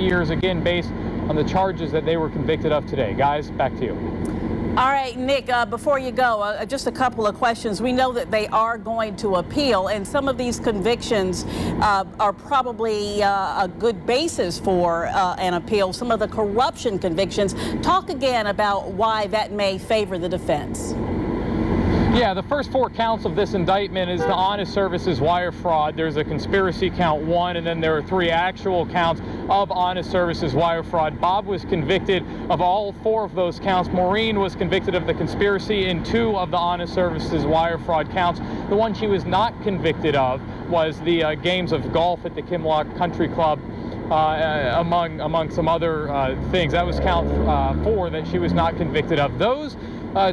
years, again, based on the charges that they were convicted of today. Guys, back to you. All right, Nick, before you go, just a couple of questions. We know that they are going to appeal, and some of these convictions are probably a good basis for an appeal. Some of the corruption convictions. Talk again about why that may favor the defense. Yeah, the first 4 counts of this indictment is the honest services wire fraud. There's a conspiracy count 1, and then there are 3 actual counts of honest services wire fraud. Bob was convicted of all 4 of those counts. Maureen was convicted of the conspiracy and 2 of the honest services wire fraud counts. The one she was not convicted of was the games of golf at the Kimlock Country Club. Among some other things. That was count 4 that she was not convicted of. Those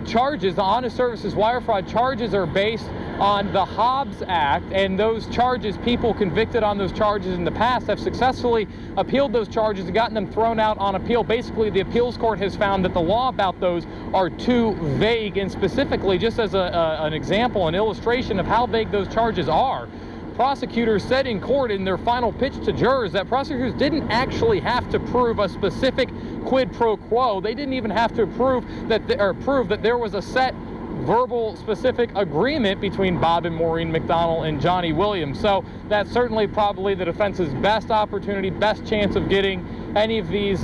charges, the honest services wire fraud charges, are based on the Hobbs Act, and those charges, people convicted on those charges in the past have successfully appealed those charges and gotten them thrown out on appeal. Basically, the appeals court has found that the law about those are too vague, and specifically, just as an example, an illustration of how vague those charges are, prosecutors said in court in their final pitch to jurors that prosecutors didn't actually have to prove a specific quid pro quo. They didn't even have to prove that there was a set verbal specific agreement between Bob and Maureen McDonnell and Johnny Williams. So that's certainly probably the defense's best opportunity, best chance of getting any of these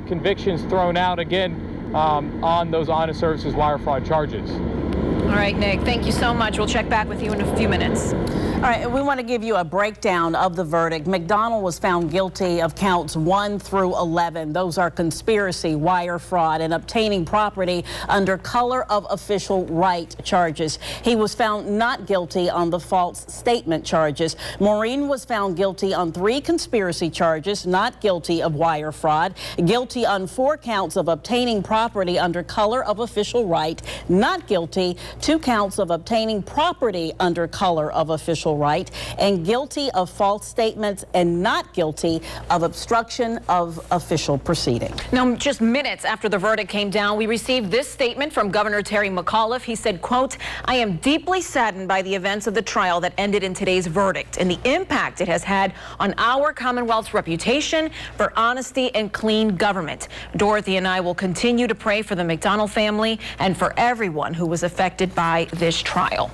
convictions thrown out again on those honest services wire fraud charges. All right, Nick, thank you so much. We'll check back with you in a few minutes. All right, we want to give you a breakdown of the verdict. McDonnell was found guilty of counts 1 through 11. Those are conspiracy, wire fraud, and obtaining property under color of official right charges. He was found not guilty on the false statement charges. Maureen was found guilty on 3 conspiracy charges, not guilty of wire fraud, guilty on 4 counts of obtaining property under color of official right, not guilty 2 counts of obtaining property under color of official right, and guilty of false statements and not guilty of obstruction of official proceeding. Now, just minutes after the verdict came down, we received this statement from Governor Terry McAuliffe. He said, quote, "I am deeply saddened by the events of the trial that ended in today's verdict and the impact it has had on our Commonwealth's reputation for honesty and clean government. Dorothy and I will continue to pray for the McDonnell family and for everyone who was affected by this trial."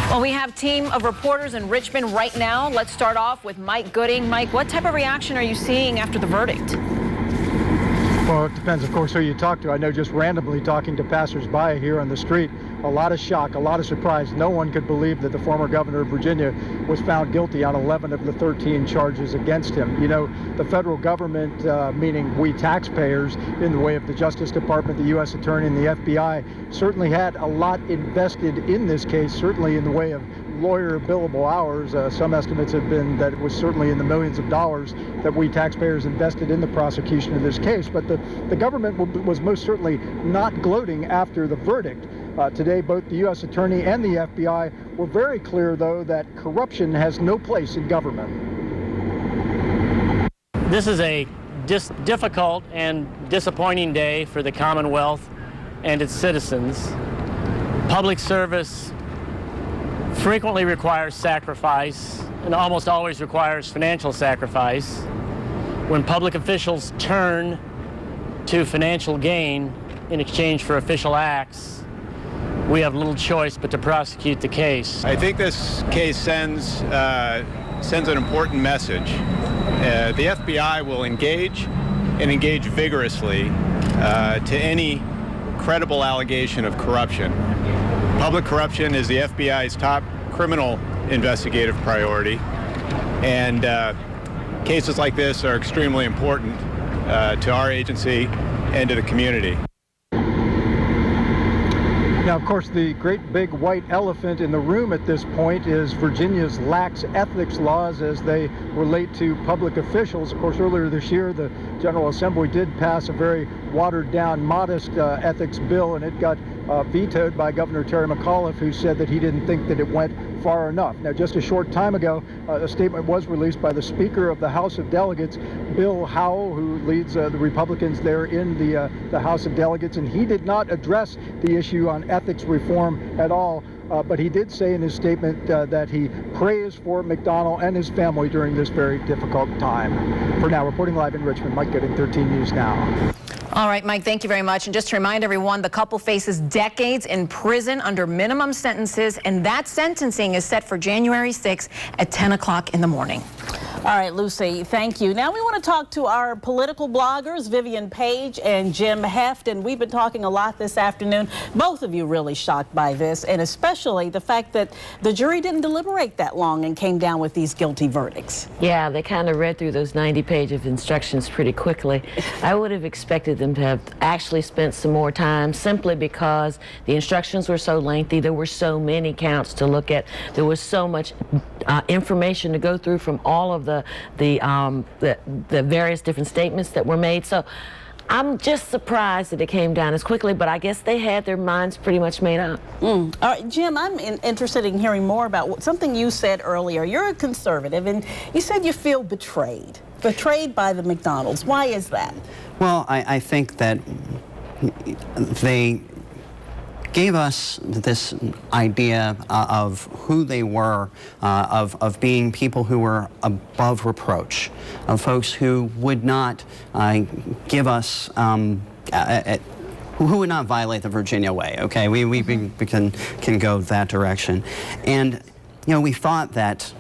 Well, we have a team of reporters in Richmond right now. Let's start off with Mike Gooding. Mike, what type of reaction are you seeing after the verdict? Well, it depends, of course, who you talk to. I know just randomly talking to passersby here on the street, a lot of shock, a lot of surprise. No one could believe that the former governor of Virginia was found guilty on 11 of the 13 charges against him. You know, the federal government, meaning we taxpayers, in the way of the Justice Department, the U.S. Attorney, and the FBI, certainly had a lot invested in this case, certainly in the way of lawyer billable hours. Some estimates have been that it was certainly in the millions of dollars that we taxpayers invested in the prosecution of this case. But the government was most certainly not gloating after the verdict. Today, both the U.S. Attorney and the FBI were very clear, though, that corruption has no place in government. This is a difficult and disappointing day for the Commonwealth and its citizens. Public service frequently requires sacrifice and almost always requires financial sacrifice. When public officials turn to financial gain in exchange for official acts, we have little choice but to prosecute the case. I think this case sends an important message. The FBI will engage and engage vigorously to any credible allegation of corruption. Public corruption is the FBI's top criminal investigative priority, and cases like this are extremely important to our agency and to the community. Now, of course, the great big white elephant in the room at this point is Virginia's lax ethics laws as they relate to public officials. Of course, earlier this year, the General Assembly did pass a very watered-down, modest ethics bill, and it got vetoed by Governor Terry McAuliffe, who said that he didn't think that it went far enough. Now, just a short time ago, a statement was released by the Speaker of the House of Delegates, Bill Howell, who leads the Republicans there in the House of Delegates, and he did not address the issue on ethics reform at all. but he did say in his statement that he prays for McDonnell and his family during this very difficult time. For now, reporting live in Richmond, Mike Gooding, 13 News Now. All right, Mike, thank you very much. And just to remind everyone, the couple faces decades in prison under minimum sentences, and that sentencing is set for January 6th at 10 o'clock in the morning. All right, Lucy, thank you. Now we want to talk to our political bloggers, Vivian Page and Jim Heft, and we've been talking a lot this afternoon. Both of you really shocked by this, and especially the fact that the jury didn't deliberate that long and came down with these guilty verdicts. Yeah, they kind of read through those 90 pages of instructions pretty quickly. I would have expected them to have actually spent some more time, simply because the instructions were so lengthy. There were so many counts to look at. There was so much information to go through from all of the various different statements that were made. So I'm just surprised that it came down as quickly, but I guess they had their minds pretty much made up. All right, Jim, I'm interested in hearing more about something you said earlier. You're a conservative, and you said you feel betrayed by the McDonnells. Why is that? Well, I think that they gave us this idea of who they were, of being people who were above reproach, of folks who would not give us, who would not violate the Virginia way. Okay, we can go that direction, and you know, we thought that.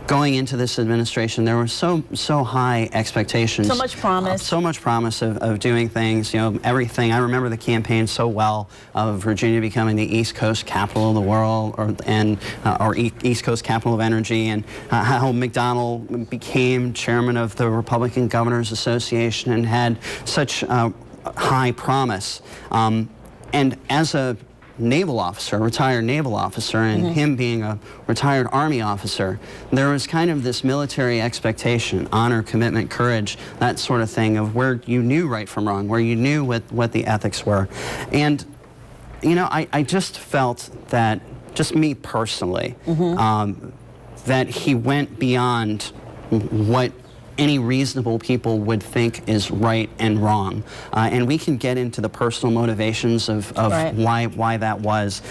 Going into this administration, there were so high expectations. So much promise. So much promise of doing things, you know, everything. I remember the campaign so well of Virginia becoming the East Coast capital of the world, or East Coast capital of energy, and how McDonnell became chairman of the Republican Governors Association and had such high promise. And as a naval officer, a retired naval officer, and him being a retired Army officer, there was kind of this military expectation, honor, commitment, courage, that sort of thing, of where you knew right from wrong, where you knew what the ethics were. And, you know, I just felt that, just me personally, that he went beyond what any reasonable people would think is right and wrong. And we can get into the personal motivations of why that was.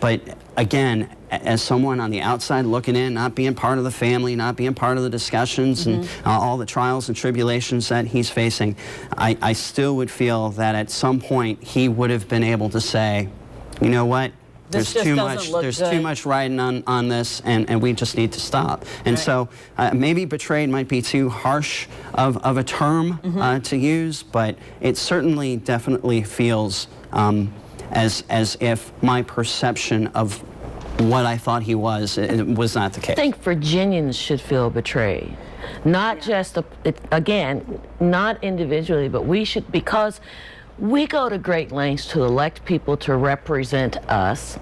But again, as someone on the outside looking in, not being part of the family, not being part of the discussions and all the trials and tribulations that he's facing, I still would feel that at some point he would have been able to say, you know what? There's too much riding on this, and we just need to stop. And so maybe betrayed might be too harsh of a term to use, but it certainly definitely feels as if my perception of what I thought he was, it was not the case. I think Virginians should feel betrayed. Not just, again, not individually, but we should, because we go to great lengths to elect people to represent us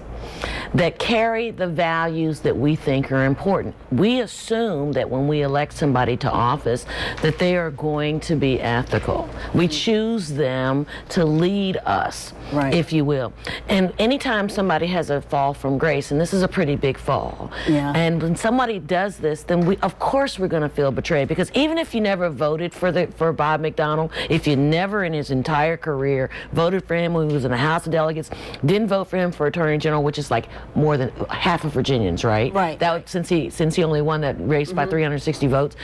that carry the values that we think are important. We assume that when we elect somebody to office that they are going to be ethical. We choose them to lead us, if you will. And anytime somebody has a fall from grace, and this is a pretty big fall, and when somebody does this, then of course we're going to feel betrayed, because even if you never voted for Bob McDonnell, if you never in his entire career voted for him when he was in the House of Delegates, didn't vote for him for Attorney General, which is like more than half of Virginians, right? That since he only won that race by 360 votes.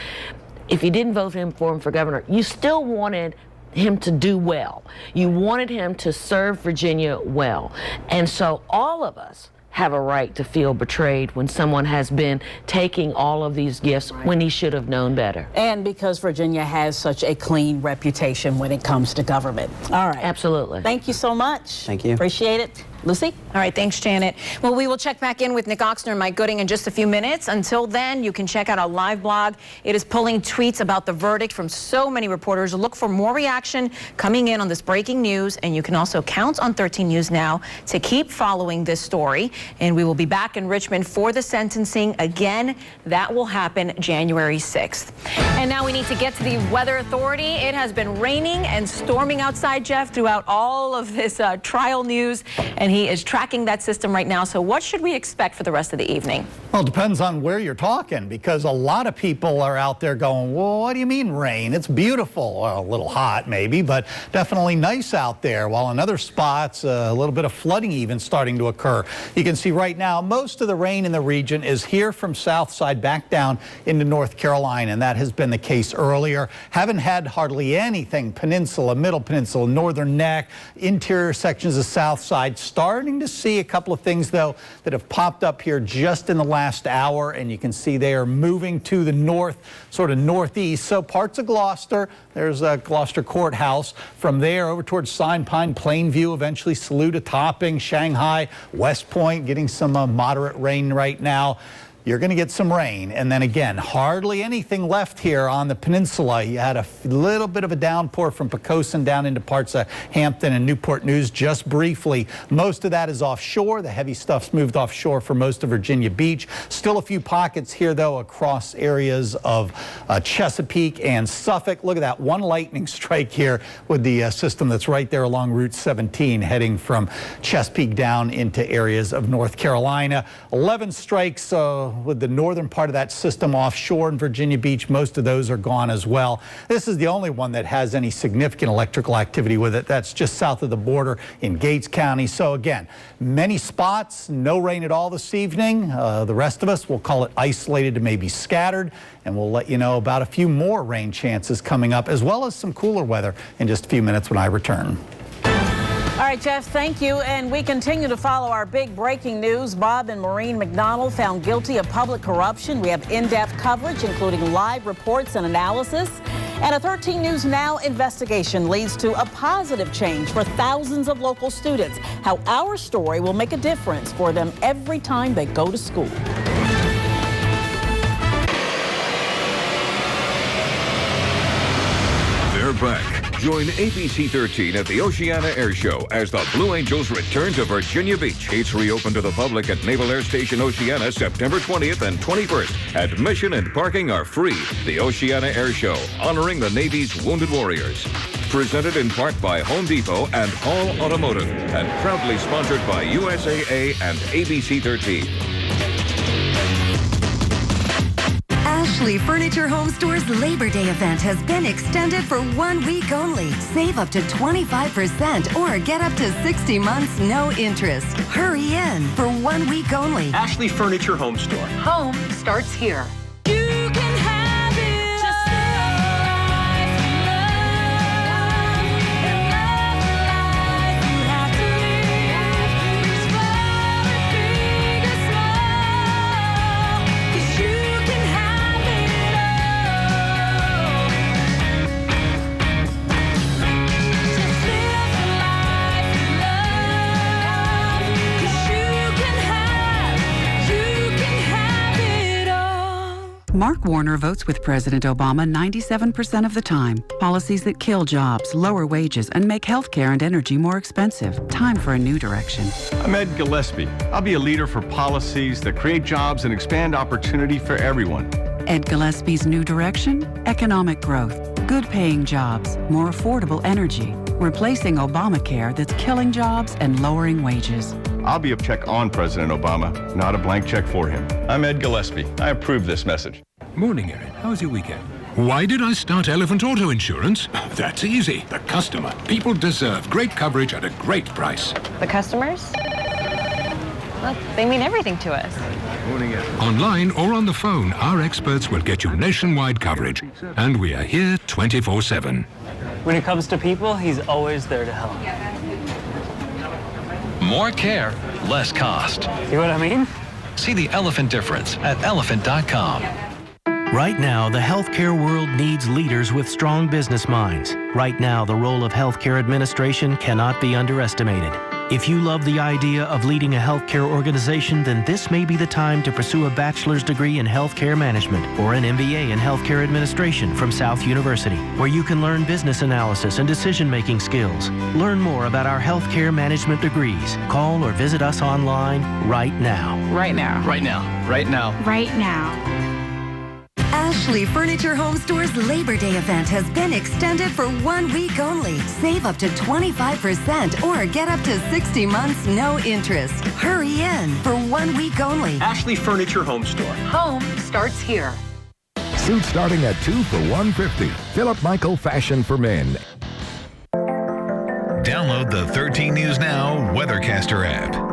If you didn't vote for him for governor, you still wanted him to do well. You wanted him to serve Virginia well. And so all of us have a right to feel betrayed when someone has been taking all of these gifts when he should have known better. And because Virginia has such a clean reputation when it comes to government. All right. Absolutely. Thank you so much. Thank you. Appreciate it. Lucy? All right, thanks, Janet. Well, we will check back in with Nick Oxner and Mike Gooding in just a few minutes. Until then, you can check out our live blog. It is pulling tweets about the verdict from so many reporters. Look for more reaction coming in on this breaking news, and you can also count on 13 News Now to keep following this story. And we will be back in Richmond for the sentencing. Again, that will happen January 6th. And now we need to get to the Weather Authority. It has been raining and storming outside, Jeff, throughout all of this trial news. And and he is tracking that system right now. So what should we expect for the rest of the evening? Well, it depends on where you're talking, because a lot of people are out there going, well, what do you mean rain? It's beautiful. Well, a little hot maybe, but definitely nice out there. While in other spots, a little bit of flooding even starting to occur. You can see right now, most of the rain in the region is here from south side back down into North Carolina, and that has been the case earlier. Haven't had hardly anything peninsula, middle peninsula, northern neck, interior sections of south side. Starting to see a couple of things, though, that have popped up here just in the last hour, and you can see they are moving to the north, sort of northeast. So parts of Gloucester, there's Gloucester Courthouse. From there over towards Sign Pine, Plainview, eventually Saluda, Topping, Shanghai, West Point, getting some moderate rain right now. You're going to get some rain, and then again, hardly anything left here on the peninsula. You had a little bit of a downpour from Poquoson down into parts of Hampton and Newport News just briefly. Most of that is offshore. The heavy stuff's moved offshore for most of Virginia Beach. Still a few pockets here, though, across areas of Chesapeake and Suffolk. Look at that, one lightning strike here with the system that's right there along Route 17, heading from Chesapeake down into areas of North Carolina. 11 strikes with the northern part of that system offshore in Virginia Beach. Most of those are gone as well. This is the only one that has any significant electrical activity with it. That's just south of the border in Gates County. So again, many spots, no rain at all this evening. The rest of us will call it isolated to maybe scattered, and we'll let you know about a few more rain chances coming up, as well as some cooler weather in just a few minutes when I return. All right, Jeff, thank you. And we continue to follow our big breaking news. Bob and Maureen McDonnell found guilty of public corruption. We have in-depth coverage, including live reports and analysis. And a 13 News Now investigation leads to a positive change for thousands of local students. How our story will make a difference for them every time they go to school. They're back. Join ABC 13 at the Oceana Air Show as the Blue Angels return to Virginia Beach. It's reopened to the public at Naval Air Station Oceana September 20th and 21st. Admission and parking are free. The Oceana Air Show, honoring the Navy's wounded warriors. Presented in part by Home Depot and Hall Automotive, and proudly sponsored by USAA and ABC 13. Ashley Furniture Home Store's Labor Day event has been extended for 1 week only. Save up to 25% or get up to 60 months, no interest. Hurry in for 1 week only. Ashley Furniture Home Store. Home starts here. Mark Warner votes with President Obama 97% of the time. Policies that kill jobs, lower wages, and make healthcare and energy more expensive. Time for a new direction. I'm Ed Gillespie. I'll be a leader for policies that create jobs and expand opportunity for everyone. Ed Gillespie's new direction? Economic growth, good-paying jobs, more affordable energy, replacing Obamacare that's killing jobs and lowering wages. I'll be a check on President Obama, not a blank check for him. I'm Ed Gillespie. I approve this message. Morning, Erin. How was your weekend? Why did I start Elephant Auto Insurance? That's easy. The customer. People deserve great coverage at a great price. The customers? Well, they mean everything to us. Morning, Erin. Online or on the phone, our experts will get you nationwide coverage. And we are here 24/7. When it comes to people, he's always there to help. More care, less cost. See what I mean? See the elephant difference at elephant.com. Right now, the healthcare world needs leaders with strong business minds. Right now, the role of healthcare administration cannot be underestimated. If you love the idea of leading a healthcare organization, then this may be the time to pursue a bachelor's degree in healthcare management or an MBA in healthcare administration from South University, where you can learn business analysis and decision-making skills. Learn more about our healthcare management degrees. Call or visit us online right now. Right now. Right now. Right now. Right now. Ashley Furniture Home Store's Labor Day event has been extended for 1 week only. Save up to 25% or get up to 60 months, no interest. Hurry in for 1 week only. Ashley Furniture Home Store. Home starts here. Suits starting at $2 for $150. Philip Michael Fashion for Men. Download the 13 News Now Weathercaster app.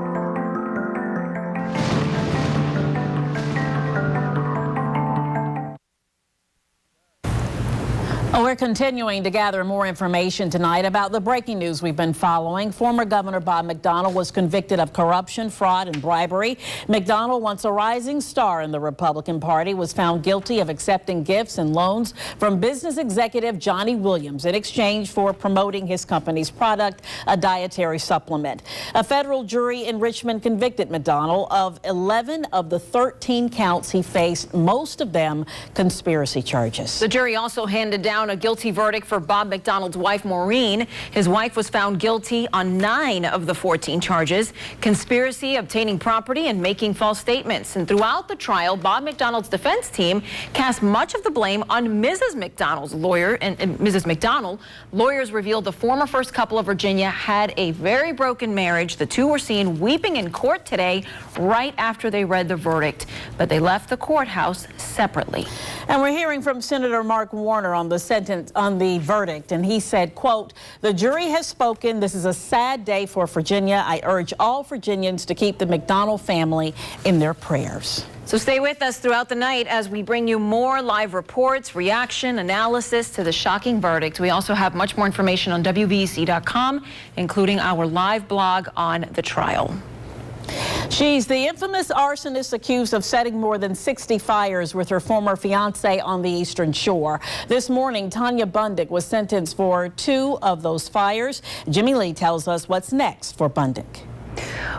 We're continuing to gather more information tonight about the breaking news we've been following. Former Governor Bob McDonnell was convicted of corruption, fraud, and bribery. McDonnell, once a rising star in the Republican Party, was found guilty of accepting gifts and loans from business executive Johnny Williams in exchange for promoting his company's product, a dietary supplement. A federal jury in Richmond convicted McDonnell of 11 of the 13 counts he faced, most of them conspiracy charges. The jury also handed down a guilty verdict for Bob McDonnell's wife, Maureen. His wife was found guilty on 9 of the 14 charges: conspiracy, obtaining property, and making false statements. And throughout the trial, Bob McDonnell's defense team cast much of the blame on Mrs. McDonnell's lawyer and Mrs. McDonnell. Lawyers revealed the former first couple of Virginia had a very broken marriage. The two were seen weeping in court today right after they read the verdict, but they left the courthouse separately. And we're hearing from Senator Mark Warner on the sentence on the verdict, and he said, quote, "The jury has spoken. This is a sad day for Virginia. I urge all Virginians to keep the McDonnell family in their prayers." So stay with us throughout the night as we bring you more live reports, reaction, analysis to the shocking verdict. We also have much more information on WVEC.com, including our live blog on the trial. She's the infamous arsonist accused of setting more than 60 fires with her former fiancé on the Eastern Shore. This morning, Tanya Bundick was sentenced for 2 of those fires. Jimmy Lee tells us what's next for Bundick.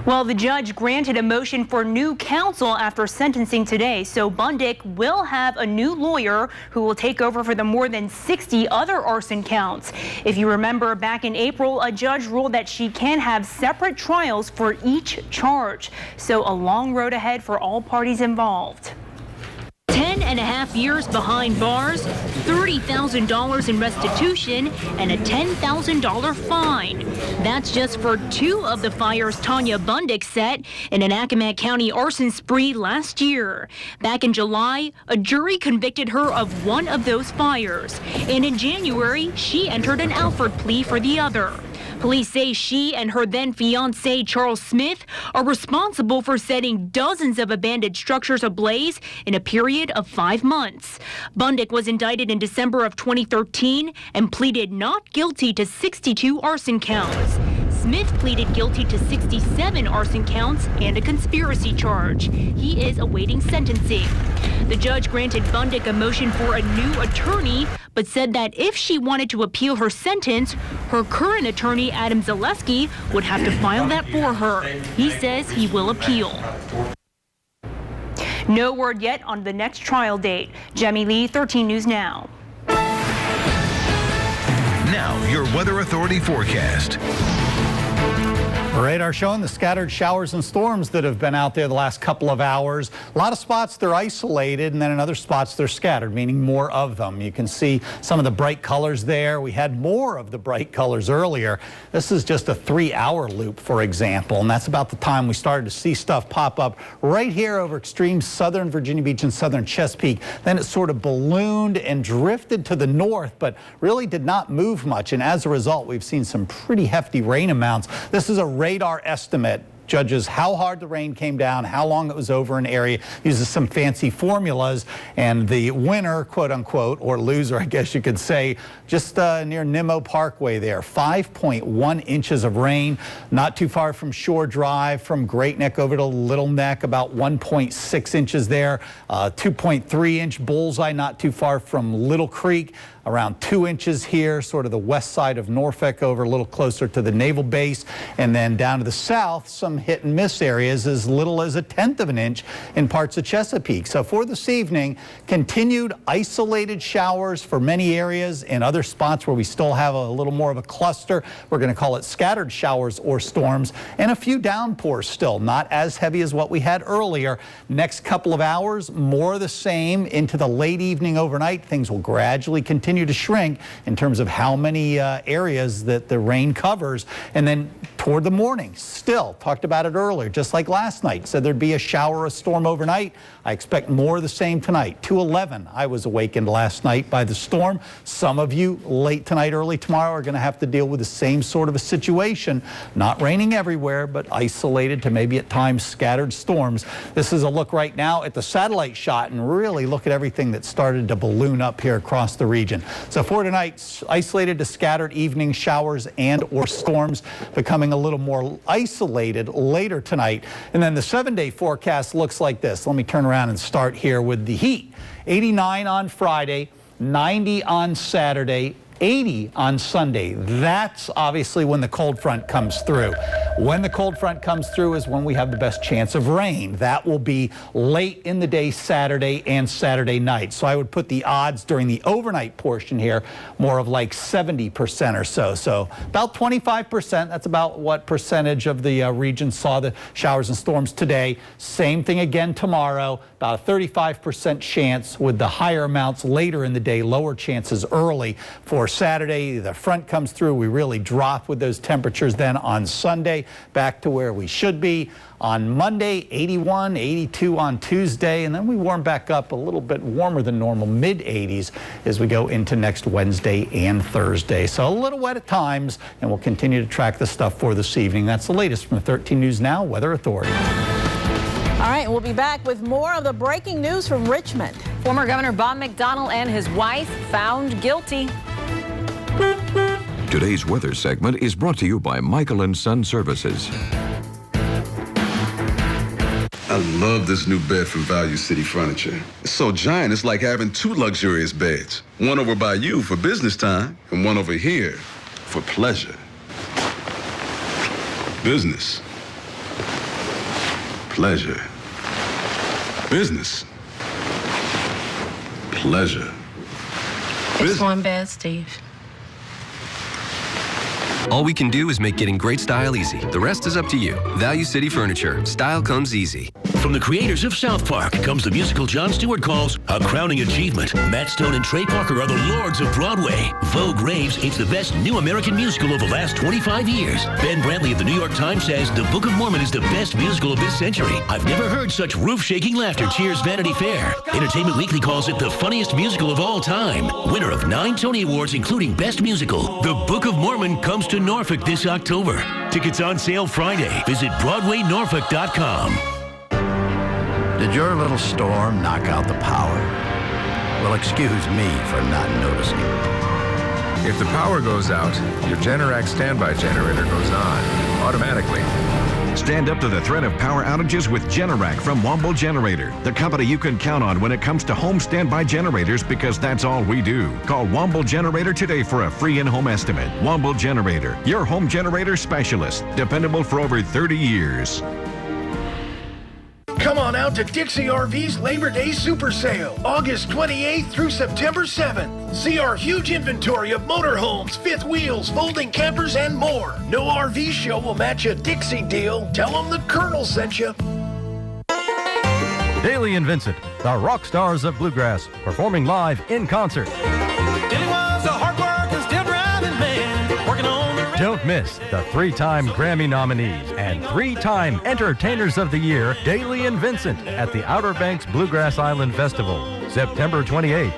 Well, the judge granted a motion for new counsel after sentencing today, so Bundick will have a new lawyer who will take over for the more than 60 other arson counts. If you remember, back in April, a judge ruled that she can have separate trials for each charge. So a long road ahead for all parties involved. 10.5 years behind bars, $30,000 in restitution, and a $10,000 fine. That's just for 2 of the fires Tanya Bundick set in an Accomack County arson spree last year. Back in July, a jury convicted her of 1 of those fires, and in January, she entered an Alford plea for the other. Police say she and her then-fiancé, Charles Smith, are responsible for setting dozens of abandoned structures ablaze in a period of 5 months. Bundick was indicted in December of 2013 and pleaded not guilty to 62 arson counts. Smith pleaded guilty to 67 arson counts and a conspiracy charge. He is awaiting sentencing. The judge granted Bundick a motion for a new attorney, but said that if she wanted to appeal her sentence, her current attorney, Adam Zaleski, would have to file that for her. He says he will appeal. No word yet on the next trial date. Jemmy Lee, 13 News Now. Now, your Weather Authority forecast. Radar showing the scattered showers and storms that have been out there the last couple of hours. A lot of spots they're isolated, and then in other spots they're scattered, meaning more of them. You can see some of the bright colors there. We had more of the bright colors earlier. This is just a 3-hour loop, for example, and that's about the time we started to see stuff pop up right here over extreme southern Virginia Beach and southern Chesapeake. Then it sort of ballooned and drifted to the north, but really did not move much, and as a result, we've seen some pretty hefty rain amounts. This is a radar estimate. Judges how hard the rain came down, how long it was over an area, uses some fancy formulas, and the winner, quote unquote, or loser, I guess you could say, just near Nimmo Parkway there, 5.1 inches of rain, not too far from Shore Drive, from Great Neck over to Little Neck, about 1.6 inches there, 2.3 inch bullseye, not too far from Little Creek. around 2 inches here, sort of the west side of Norfolk over a little closer to the naval base. And then down to the south, some hit and miss areas as little as 1/10 of an inch in parts of Chesapeake. So for this evening, continued isolated showers for many areas. In other spots where we still have a little more of a cluster, we're going to call it scattered showers or storms, and a few downpours still, not as heavy as what we had earlier. Next couple of hours, more of the same into the late evening overnight. Things will gradually continue to shrink in terms of how many areas that the rain covers. And then toward the morning, still talked about it earlier, just like last night, said there'd be a shower or storm overnight. I expect more of the same tonight. 2:11, I was awakened last night by the storm. Some of you late tonight, early tomorrow are going to have to deal with the same sort of a situation. Not raining everywhere, but isolated to maybe at times scattered storms. This is a look right now at the satellite shot and really look at everything that started to balloon up here across the region. So for tonight, isolated to scattered evening showers and or storms, becoming a little more isolated later tonight. And then the 7-day forecast looks like this. Let me turn around and start here with the heat. 89 on Friday, 90 on Saturday, 80 on Sunday. That's obviously when the cold front comes through. When the cold front comes through is when we have the best chance of rain. That will be late in the day Saturday and Saturday night. So I would put the odds during the overnight portion here more of like 70% or so. So about 25%. That's about what percentage of the region saw the showers and storms today. Same thing again tomorrow. About a 35% chance with the higher amounts later in the day, lower chances early. For Saturday, the front comes through. We really drop with those temperatures then on Sunday, back to where we should be. On Monday, 81, 82 on Tuesday, and then we warm back up a little bit warmer than normal, mid-80s as we go into next Wednesday and Thursday. So a little wet at times, and we'll continue to track the stuff for this evening. That's the latest from the 13 News Now Weather Authority. All right, we'll be back with more of the breaking news from Richmond. Former Governor Bob McDonnell and his wife found guilty. Today's weather segment is brought to you by Michael & Son Services. I love this new bed from Value City Furniture. It's so giant, it's like having 2 luxurious beds. One over by you for business time, and one over here for pleasure. Business. Pleasure. Business. Pleasure. It's one bed, Steve. All we can do is make getting great style easy. The rest is up to you. Value City Furniture. Style comes easy. From the creators of South Park comes the musical Jon Stewart calls a crowning achievement. Matt Stone and Trey Parker are the lords of Broadway. Vogue raves it's the best new American musical of the last 25 years. Ben Brantley of the New York Times says The Book of Mormon is the best musical of this century. I've never heard such roof-shaking laughter cheers Vanity Fair. Entertainment Weekly calls it the funniest musical of all time. Winner of 9 Tony Awards, including Best Musical. The Book of Mormon comes to Norfolk this October. Tickets on sale Friday. Visit BroadwayNorfolk.com. Did your little storm knock out the power? Well, excuse me for not noticing. If the power goes out, your Generac standby generator goes on automatically. Stand up to the threat of power outages with Generac from Womble Generator, the company you can count on when it comes to home standby generators, because that's all we do. Call Womble Generator today for a free in-home estimate. Womble Generator, your home generator specialist, dependable for over 30 years. Come on out to Dixie RV's Labor Day Super Sale, August 28th through September 7th. See our huge inventory of motorhomes, fifth wheels, folding campers, and more. No RV show will match a Dixie deal. Tell them the Colonel sent you. Daly and Vincent, the rock stars of bluegrass, performing live in concert. Dilly was a hard working, still driving man, working on the... Don't miss the 3-time Grammy nominees and 3-time Entertainers of the Year, Daly and Vincent, at the Outer Banks Bluegrass Island Festival, September 28th.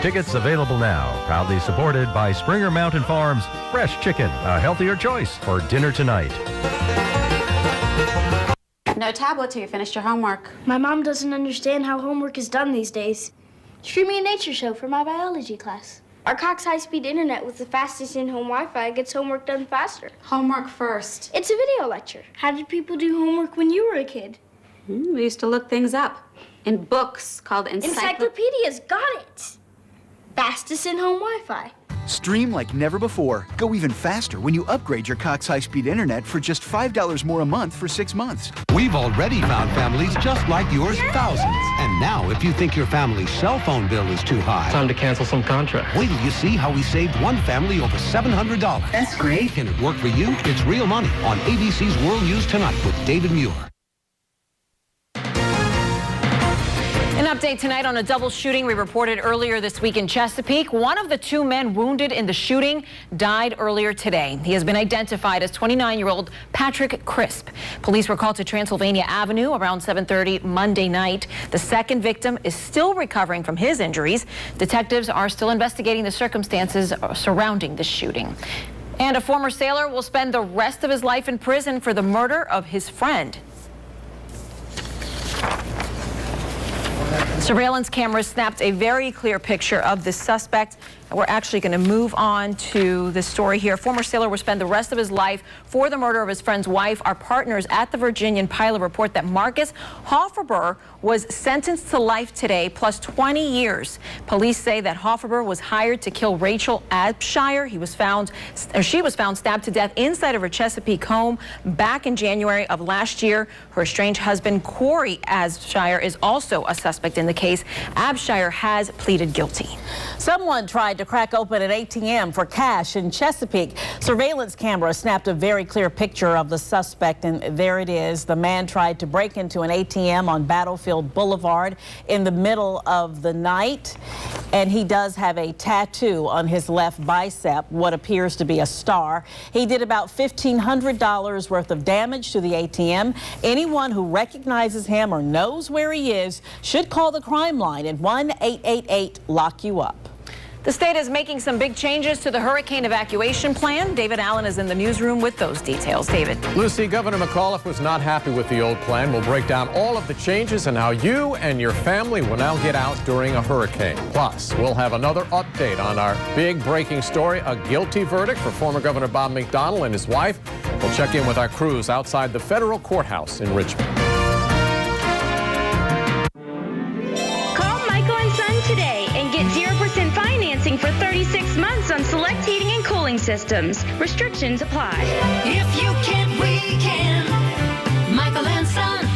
Tickets available now. Proudly supported by Springer Mountain Farms, fresh chicken, a healthier choice for dinner tonight. No tablet till you finished your homework. My mom doesn't understand how homework is done these days. Stream me a nature show for my biology class. Our Cox high-speed internet with the fastest in-home Wi-Fi gets homework done faster. Homework first. It's a video lecture. How did people do homework when you were a kid? We used to look things up in books called encyclopedias. Got it. fastest in-home Wi-Fi. Stream like never before. Go even faster when you upgrade your Cox high-speed internet for just $5 more a month for 6 months. We've already found families just like yours, thousands. And now, if you think your family's cell phone bill is too high, time to cancel some contracts. Wait till you see how we saved one family over $700. That's great. Can it work for you? It's real money on ABC's World News Tonight with David Muir. An update tonight on a double shooting we reported earlier this week in Chesapeake. One of the two men wounded in the shooting died earlier today. He has been identified as 29-year-old Patrick Crisp. Police were called to Transylvania Avenue around 7:30 Monday night. The second victim is still recovering from his injuries. Detectives are still investigating the circumstances surrounding the shooting. And a former sailor will spend the rest of his life in prison for the murder of his friend. Surveillance cameras snapped a very clear picture of this suspect. And we're actually going to move on to the story here. Former sailor will spend the rest of his life for the murder of his friend's wife. Our partners at the Virginian Pilot report that Marcus Hofferber was sentenced to life today, plus 20 years. Police say that Hofferber was hired to kill Rachel Abshire. She was found stabbed to death inside of her Chesapeake home back in January of last year. Her estranged husband, Corey Abshire, is also a suspect in the case. Abshire has pleaded guilty. Someone tried to crack open an ATM for cash in Chesapeake. Surveillance camera snapped a very clear picture of the suspect, and there it is. The man tried to break into an ATM on Battlefield Boulevard in the middle of the night, and he does have a tattoo on his left bicep, what appears to be a star. He did about $1,500 worth of damage to the ATM. Anyone who recognizes him or knows where he is should call the crime line at 1-888-LOCK-YOU-UP. The state is making some big changes to the hurricane evacuation plan. David Allen is in the newsroom with those details. David. Lucy, Governor McAuliffe was not happy with the old plan. We'll break down all of the changes and how you and your family will now get out during a hurricane. Plus, we'll have another update on our big breaking story, a guilty verdict for former Governor Bob McDonnell and his wife. We'll check in with our crews outside the federal courthouse in Richmond. Call Michael and Son today and get 0% financing for 36 months on select heating and cooling systems. Restrictions apply. If you can, we can. Michael and Son.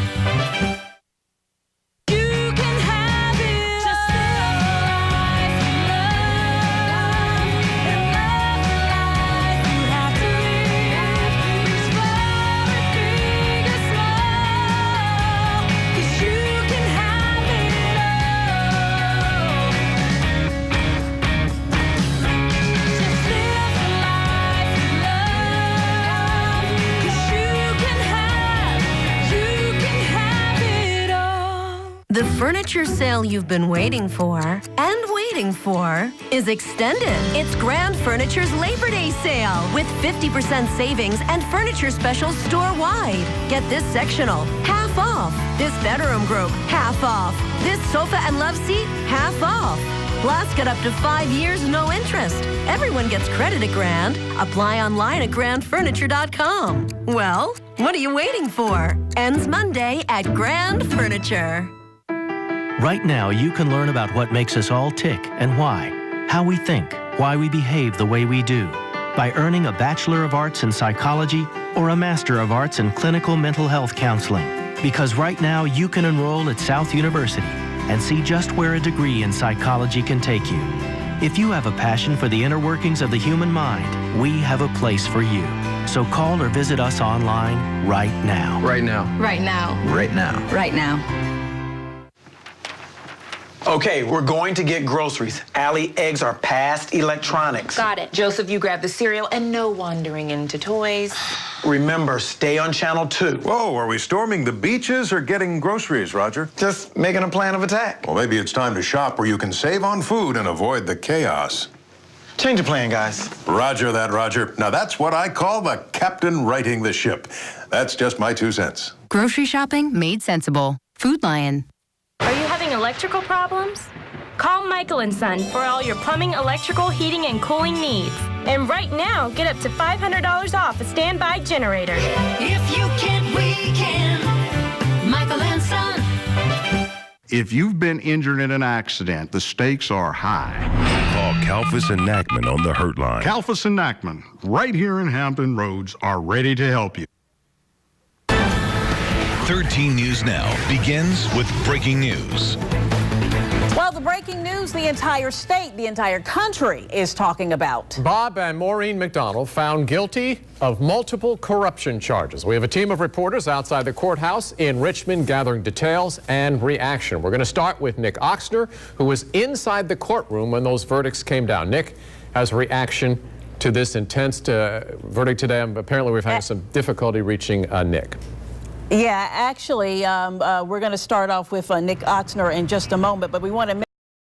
You can have it. Just live the life you love. And love the life you have to live. Reach far and big or small. 'Cause you can have it all. Just live the life you love. 'Cause you can have it all. The furniture sale you've been waiting for is extended. It's Grand Furniture's Labor Day sale with 50% savings and furniture specials store-wide. Get this sectional, half off. This bedroom group, half off. This sofa and love seat, half off. Plus, get up to 5 years, no interest. Everyone gets credit at Grand. Apply online at grandfurniture.com. Well, what are you waiting for? Ends Monday at Grand Furniture. Right now, you can learn about what makes us all tick and why, how we think, why we behave the way we do, by earning a Bachelor of Arts in Psychology or a Master of Arts in Clinical Mental Health Counseling. Because right now, you can enroll at South University and see just where a degree in psychology can take you. If you have a passion for the inner workings of the human mind, we have a place for you. So call or visit us online right now. Right now. Right now. Right now. Right now. Okay, we're going to get groceries. Allie, eggs are past electronics. Got it. Joseph, you grab the cereal and no wandering into toys. Remember, stay on channel 2. Whoa, are we storming the beaches or getting groceries, Roger? Just making a plan of attack. Well, maybe it's time to shop where you can save on food and avoid the chaos. Change of plan, guys. Roger that, Roger. Now that's what I call the captain righting the ship. That's just my 2 cents. Grocery shopping made sensible. Food Lion. Are you having electrical problems? Call Michael and Son for all your plumbing, electrical, heating, and cooling needs. And right now, get up to $500 off a standby generator. If you can, we can. Michael and Son. If you've been injured in an accident, the stakes are high. Kalfas and Nachman on the Hurt Line. Kalfas and Nachman, right here in Hampton Roads, are ready to help you. 13 News Now begins with breaking news. Well, the breaking news the entire state, the entire country is talking about. Bob and Maureen McDonnell found guilty of multiple corruption charges. We have a team of reporters outside the courthouse in Richmond gathering details and reaction. We're going to start with Nick Oxner, who was inside the courtroom when those verdicts came down. Nick has a reaction to this intense verdict today. Apparently, we've had some difficulty reaching Nick. Yeah, actually, we're going to start off with Nick Oxner in just a moment, but we want to